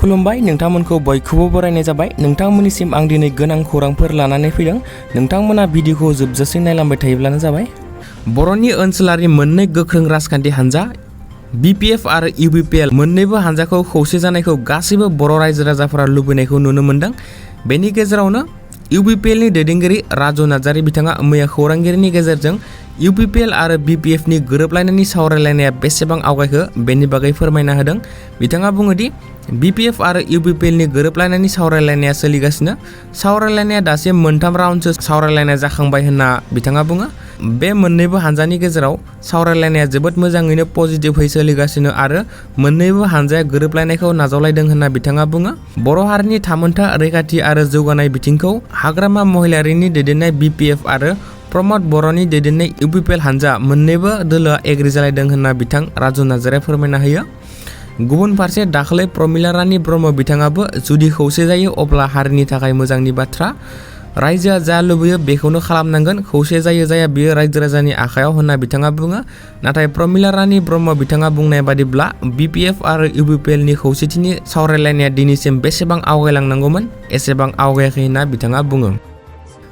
खुलुमबाय नोंथांमोनखौ बयखौबो बरायनाय जाबाय। नोंथांमोननिसिम आं दिनै गोनां खौरांफोर लानानै फैदों। नोंथांमोना भिडिअखौ जोबजासिम नायलांबाय थायोब्लानो जाबाय। बर'नि ओनसोलारि मोननै गोख्रों राजखान्थि हान्जा BPF आरो UPPL मोन्नैबो हान्जाखौ खौसे जानायखौ गासैबो बर' रायजो राजाफोरा लुबैनायखौ नुनो मोन्दों। बेनि गेजेरावनो UPPL नि दैदेनगिरि राजु नार्जारि बिथाङा मैया खौरांगिरिनि गेजेरजों UPPL आरो BPF नि गोरोबलायनायनि सावरायलायनाया बेसेबां आवगायखो बेनि बागै फोरमायना होदों। बिथाङा बुङोदि BPF आरो UPPL नि गोरोबलायनायनि सावरायलायनाया सोलिगासिनो। सावरायलायनाया दासिम मोनथाम राउन्डसो सावरायलायनाय जाखांबाय होनना बिथाङा बुङो। बे मोन्नैबो हान्जानि गेजेराव सावरायलायनाया जोबोद मोजाङैनो पजिटिभयै सोलिगासिनो आरो मोन्नैबो हान्जाया गोरोबलायनायखौ नाजावलायदों होनना बिथाङा बुङो। बर' हारिनि थामोन्था रैखाथि आरो जौगानाय बिथिंखौ हाग्रामा महिलारीनि दैदेननाय BPF आरो प्रमद बर'नि दैदेननाय UPPL हान्जा मोन्नैबो दोलोआ एग्रि जालायदों होनना बिथां राजु नार्जारिया फोरमायना होयो। गुबुन फारसे दाखालै प्रमिला रानी ब्रह्म बिथाङाबो जुदि खौसे जायो अब्ला हारिनि थाखाय मोजांनि बाथ्रा। रायजोआ जा लुबैयो बेखौनो खालामनांगोन। खौसे जायो जाया बेयो रायजो राजानि आखायाव होनना बिथाङा बुङो। नाथाय प्रमिला रानी ब्रह्म बिथाङा बुंनाय बादिब्ला BPF आरो UPPL नि खौसेथिनि सावरायलायनाया दिनैसिम बेसेबां आवगायलांनांगौमोन एसेबां आवगायाखै होनना बिथाङा बुङो।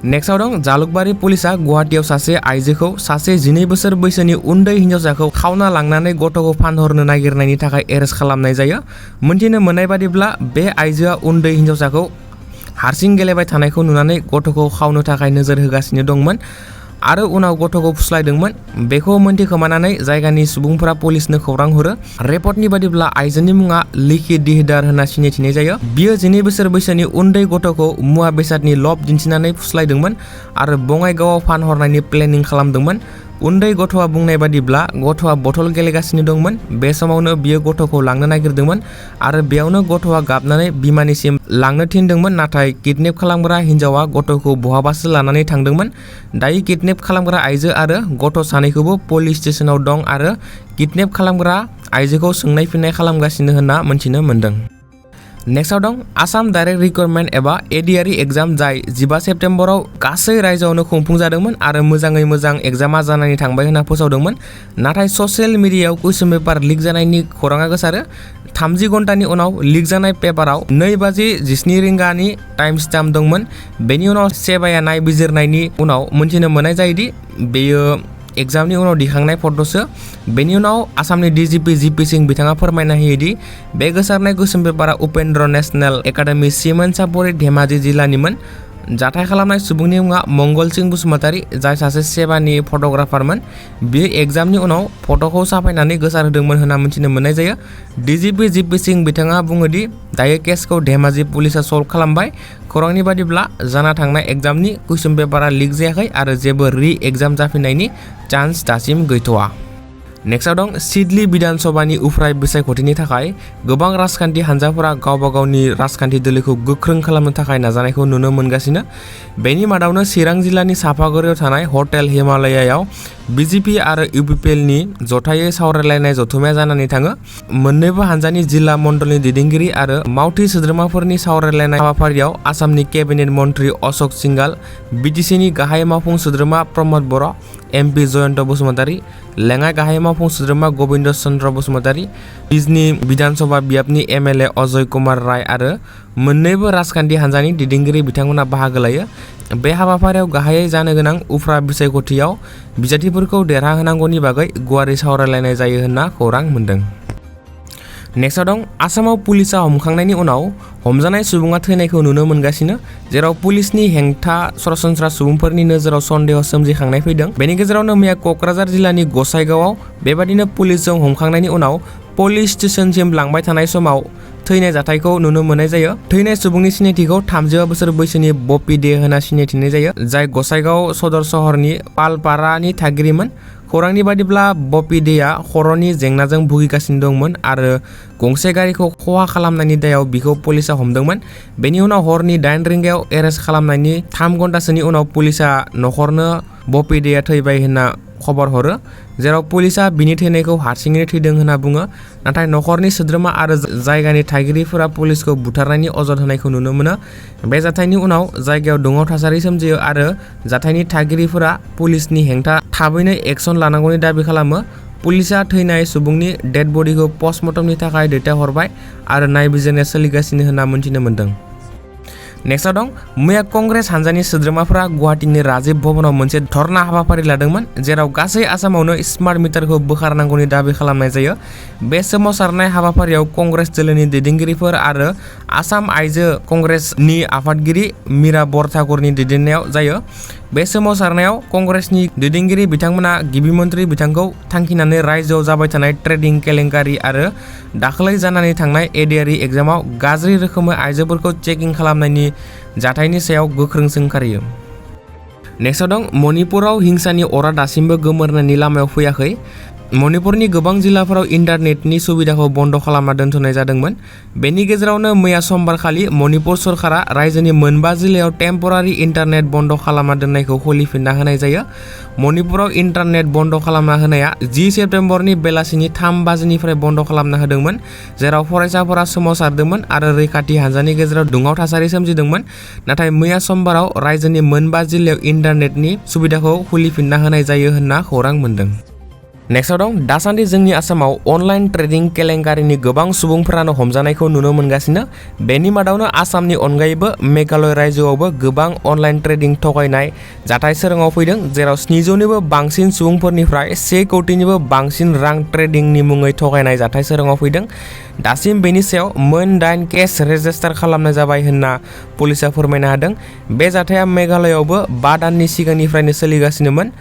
नेक्स्टआव दं जालुकबारि पुलिसा गुवाहाटीआव सासे आइजोखौ सासे 12 बोसोर बैसोनि उन्दै हिन्जावसाखौ खावना लांनानै गथ'खौ फानहरनो नागिरनायनि थाखाय एरेस्ट खालामनाय जायो। मोनथिनो मोननाय बादिब्ला बे आइजोआ उन्दै हिन्जावसाखौ हारसिं गेलेबाय थानायखौ नुनानै गथ'खौ खावनो थाखाय नोजोर होगासिनो दंमोन आरो उनाव गथ'खौ फुस्लायदोंमोन। बेखौ मोनथिखोमानानै जायगानि सुबुंफोरा पुलिसनो खौरां हरो। रिपर्टनि बादिब्ला आइजोनि मुङा लिखि दिहिदार होनना सिनायथिनाय जायो। बियो 12 बोसोर बैसोनि उन्दै गथ'खौ मुवा बेसादनि लब दिन्थिनानै फुस्लायदोंमोन आरो बङाइगावआव फानहरनायनि प्लेनिं खालामदोंमोन। उन्दै गथ'आ बुंनाय बादिब्ला गथ'आ बथल गेलेगासिनो दंमोन। बे समावनो बियो गथ'खौ लांनो नागिरदोंमोन आरो बेयावनो गथ'आ गाबनानै बिमानिसिम लांनो थिनदोंमोन। नाथाय किडनेप खालामग्रा हिन्जावा गथ'खौ बहाबासो लानानै थांदोंमोन। दायो किडनेप खालामग्रा आइजो आरो गथ' सानैखौबो पुलिस स्टेशनाव दं आरो किडनेप खालामग्रा आइजोखौ सोंनाय फिन्नाय खालामगासिनो होनना मोनथिनो मोन्दों। नेक्स्टआव दं आसाम डाइरेक्ट रिक्रुटमेन्ट एबा ADRE एग्जाम जाय 15 सेप्तेम्बराव गासै रायजोआवनो खुंफुंजादोंमोन आरो मोजाङै मोजां एग्जामा जानानै थांबाय होनना फोसावदोंमोन। नाथाय ससियेल मिडियायाव कुइसन पेपार लिक जानायनि खौराङा गोसारो। 30 घन्टानि उनाव लिक जानाय पेपाराव 2:17 टाइम स्टाम्प दंमोन। बेनि उनाव सेबाया नायबिजिरनायनि उनाव मोनथिनो मोननाय जायोदि बेयो एग्जामनि उनाव दिखांनाय फट'सो। बेनि उनाव आसामनि DGP GP सिंह बिथाङा फोरमायना होयोदि बे गोसारनाय कुइसन पेपारा उपेन्द्र नेशनेल एकाडेमि सिमोनसापुरि धेमाजि जिल्लानिमोन। जाथाय खालामनाय सुबुंनि मुङा मंगल सिंह बसुमतारी जाय सासे सेबानि फट'ग्राफारमोन। बियो एग्जामनि उनाव फट'खौ साफायनानै गोसारहोदोंमोन होनना मिथिनो मोननाय जायो। DGP GP सिंह बिथाङा बुङोदि दायो केसखौ धेमाजि पुलिसा सल्भ खालामबाय। खौरांनि बादिब्ला जाना थांनाय एग्जामनि कुइसन पेपारा लिक जायाखै आरो जेबो रि एग्जाम जाफिननायनि चान्स दासिम गैथ'वा। नेक्स्टआव दं सिडली बिधान सभानि उफ्राय बिसायख'थिनि थाखाय गोबां राजखान्थि हान्जाफोरा गावबा गावनि राजखान्थि दोलोखौ गोख्रों खालामनो थाखाय नाजानायखौ नुनो मोनगासिनो। बेनि मादावनो चिरां जिल्लानि सापागुरियाव थानाय हटेल हिमालयायाव BJP आरो UPPL नि जथायै सावरायलायनाय जथुम्माया जानानै थाङो। मोन्नैबो हान्जानि जिल्ला मण्डलनि दैदेनगिरि आरो मावथि सोद्रोमाफोरनि सावरायलायनाय हाबाफारियाव आसामनि केबिनेट मन्त्रि अशोक सिंघाल, BTC नि गाहाय मावफुं सोद्रोमा प्रमद बर', MP जयन्त बसुमतारी, लेङाइ गाहाय मावफुं सोद्रोमा गबिन्द चन्द्र बसुमतारी, बिजनी बिधानसभा बियाबनि MLA अजय कुमार राय आरो मोन्नैबो राजखान्थि हान्जानि दैदेनगिरि बिथांमोना बाहागो लायो। बे हाबाफारियाव गाहायै जानो गोनां उफ्रा बिसायख'थियाव बिजाथिफोरखौ देरहाहोनांगौनि बागै गुवारै सावरायलायनाय जायो होनना खौरां मोन्दों। नेक्स्टआव दं आसामाव पुलिसा हमखांनायनि उनाव हमजानाय सुबुङा थैनायखौ नुनो मोनगासिनो, जेराव पुलिसनि हेंथा सरासनस्रा सुबुंफोरनि नोजोराव सन्देह सोमजिखांनाय फैदों। बेनि गेजेरावनो मैया क'क्राझार जिल्लानि गसाइगावआव बेबादिनो पुलिसजों हमखांनायनि उनाव पुलिस स्टेशनसिम लांबाय थानाय समाव थैनाय जाथायखौ नुनो मोननाय जायो। थैनाय सुबुंनि सिनायथिखौ 35 बोसोर बैसोनि बपि दे होनना सिनायथिनाय जायो, जाय गसाइगाव सदर सहरनि पालपारानि थागिरिमोन। खौरांनि बादिब्ला बपि देआ खर'नि जेंनाजों भुगिगासिनो दंमोन आरो गंसे गारिखौ खहा खालामनायनि दायाव बिखौ पुलिसा हमदोंमोन। बेनि उनाव हरनि 8 रिंगायाव एरेस्ट खालामनायनि 3 घन्टासोनि उनाव पुलिसा नखरनो बपि देआ थैबाय होनना खबर हरो, जेराव पुलिसा बिनि थैनायखौ हारसिङैनो थैदों होनना बुङो। नाथाय नखरनि सोद्रोमा आरो जायगानि थागिरिफोरा पुलिसखौ बुथारनायनि अजद होनायखौ नुनो मोनो। बे जाथायनि उनाव जायगायाव दुङाव थासारि सोमजियो आरो जाथायनि थागिरिफोरा पुलिसनि हेंथा थाबैनो एक्सन लानांगौनि दाबि खालामो। पुलिसा थैनाय सुबुंनि डेड बडिखौ पस्टमर्टमनि थाखाय दैथायहरबाय आरो नायबिजिरनाया सोलिगासिनो होनना मोनथिनो मोन्दों। नेक्स्टआव दं मैया कंग्रेस हान्जानि सोद्रोमाफोरा गुवाहाटीनि राजीव भवनाव मोनसे धरना हाबाफारि लादोंमोन जेराव गासै आसामावनो स्मार्ट मिटारखौ बोखारनांगौनि दाबि खालामनाय जायो। बे सोमावसारनाय हाबाफारियाव कंग्रेस दोलोनि दैदेनगिरिफोर आरो आसाम आइजो कंग्रेसनि आफादगिरि मीरा बरठाकुरनि दैदेननायाव जायो। बे सोमावसारनायाव कंग्रेसनि दैदेनगिरि बिथांमोना गिबि मन्थ्रि बिथांखौ थांखिनानै रायजोआव जाबाय थानाय ट्रेडिं केलेंकारि आरो दाखालै जानानै थांनाय एडिआरइ एग्जामाव गाज्रि रोखोमै आइजोफोरखौ चेकिं खालामनायनि जाथायनि सायाव गोख्रों सोंखारियो। नेक्स्टआव दं मणिपुराव हिंसानि अरा दासिमबो गोमोरनायनि लामायाव फैयाखै। मणिपुरनि गोबां जिल्लाफोराव इन्टारनेटनि सुबिदाखौ बन्द खालामना दोनथ'नाय जादोंमोन। बेनि गेजेरावनो मैया समबारखालि मणिपुर सरकारा रायजोनि मोनबा जिल्लायाव टेम्परारि इन्टारनेट बन्द खालामना दोननायखौ खुलिफिनना होनाय जायो। मणिपुराव इन्टारनेट बन्द खालामना होनाया 10 सेप्तेम्बरनि बेलासिनि 3 बाजिनिफ्राय बन्द खालामना होदोंमोन, जेराव फरायसाफोरा सोमावसारदोंमोन आरो रैखाथि हान्जानि गेजेराव दुंहाव थासारि सोमजिदोंमोन। नाथाय मैया समबाराव रायजोनि मोनबा जिल्लायाव इन्टारनेटनि सुबिदाखौ खुलिफिनना होनाय जायो होनना खौरां मोन्दों। नेक्स्टआव दं दासान्दि जोंनि आसामाव अनलाइन ट्रेडिं केलेंकारिनि गोबां सुबुंफोरानो हमजानायखौ नुनो मोनगासिनो। बेनि मादावनो आसामनि अनगायैबो मेघालय रायजोआवबो गोबां अनलाइन ट्रेडिं थगायनाय जाथाय सोराङाव फैदों, जेराव 700निबो बांसिन सुबुंफोरनिफ्राय 1 कौटिनिबो बांसिन रां ट्रेडिंनि मुङै थगायनाय जाथाय सोराङाव फैदों। दासिम बेनि सायाव मोन 8 केस रेजिस्टार खालामनाय जाबाय होनना पुलिसा फोरमायनो हादों। बे जाथाया मेघालयआवबो 5 दाननि सिगांनिफ्रायनो सोलिगासिनोमोन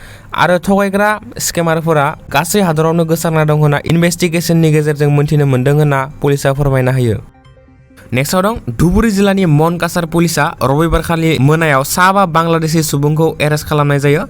आरो थगायग्रा स्केमारफोरा गासै हादरावनो गोसारना दं होनना इनभेस्टिगेशननि गेजेरजों मोनथिनो मोन्दों होनना पुलिसा फोरमायना होयो। नेक्स्टआव दं धुबुरी जिल्लानि मनकासार पुलिसा रबिबारखालि मोनायाव साबा बांलादेशी सुबुंखौ एरेस्ट खालामनाय जायो।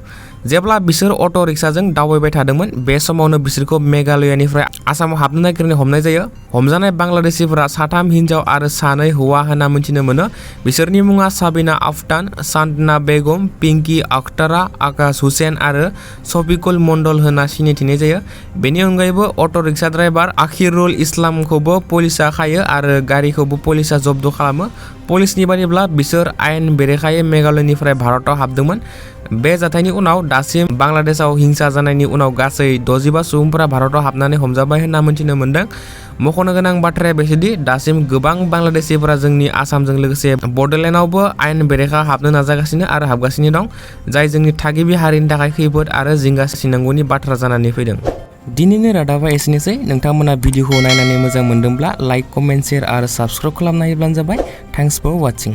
जेब्ला बिसोर अट' रिक्साजों दावबायबाय थादोंमोन बे समावनो बिसोरखौ मेघालयनिफ्राय आसामाव हाबनो नागिरना हमनाय जायो। हमजानाय बांलादेशीफोरा 3 हिन्जाव आरो 2 हौवा होनना मिथिनो मोनो। बिसोरनि मुङा साबिना आफ्तान, सान्तना बेगम, पिंकी अख्तरा, आकाश हुसेन आरो शफिकुल मण्डल होनना सिनायथिनाय जायो। बेनि अनगायैबो अट' रिक्सा ड्राइभार आखिरुल इस्लामखौबो पुलिसा खायो आरो गारिखौबो पुलिसा जब्द खालामो। पुलिसनि बादिब्ला बिसोर आयेन बेरेखायै मेघालयनिफ्राय भारताव हाबदोंमोन। बे जाथायनि उनाव दासिम बांलादेशआव हिंसा जानायनि उनाव गासै 65 सुबुंफोरा भारताव हाबनानै हमजाबाय होनना मिथिनो मोन्दों। मख'नो गोनां बाथ्राया बेसोदि दासिम गोबां बांलादेशीफोरा जोंनि आसामजों लोगोसे बड'लेण्डआवबो आयेन बेरेखा हाबनो नाजागासिनो आरो हाबगासिनो दं, जाय जोंनि थागिबि हारिनि थाखाय खैफोद आरो जिंगा सिनांगौनि बाथ्रा जानानै फैदों। दिनैनि रादाबा एसेनोसै। नोंथांमोना भिडिअखौ नायनानै मोजां मोनदोंब्ला लाइक, कमेन्ट, शेयार आरो साबस्क्राइब खालामना होब्लानो जाबाय। Thanks for वाचिं।